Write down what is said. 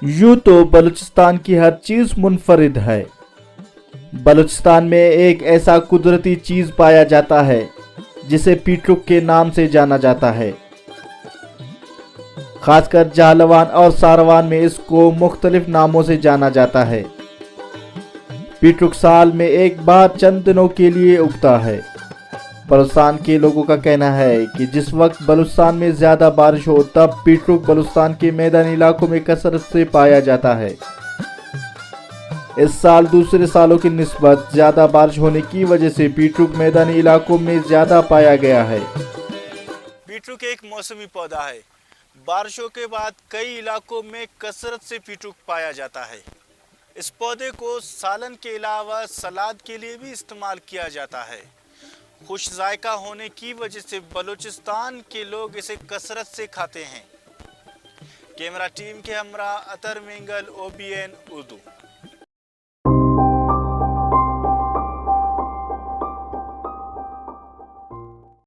यूं तो बलूचिस्तान की हर चीज मुनफरिद है। बलूचिस्तान में एक ऐसा कुदरती चीज पाया जाता है जिसे पीटरुक के नाम से जाना जाता है। खासकर जाहलवान और सारवान में इसको मुख्तलिफ नामों से जाना जाता है। पीटरुक साल में एक बार चंद दिनों के लिए उगता है। बलूचिस्तान के लोगों का कहना है कि जिस वक्त बलूचिस्तान में ज्यादा बारिश हो तब पीटरुक बलूचिस्तान के मैदानी इलाकों में कसरत से पाया जाता है। इस साल दूसरे सालों की निस्बत ज्यादा बारिश होने की वजह से पीटरुक मैदानी इलाकों में ज्यादा पाया गया है। पीटरुक एक मौसमी पौधा है। बारिशों के बाद कई इलाकों में कसरत से पीटरुक पाया जाता है। इस पौधे को सालन के अलावा सलाद के लिए भी इस्तेमाल किया जाता है। खुश जायका होने की वजह से बलूचिस्तान के लोग इसे कसरत से खाते हैं। कैमरा टीम के हमरा अतर मेंगल OBN उर्दू।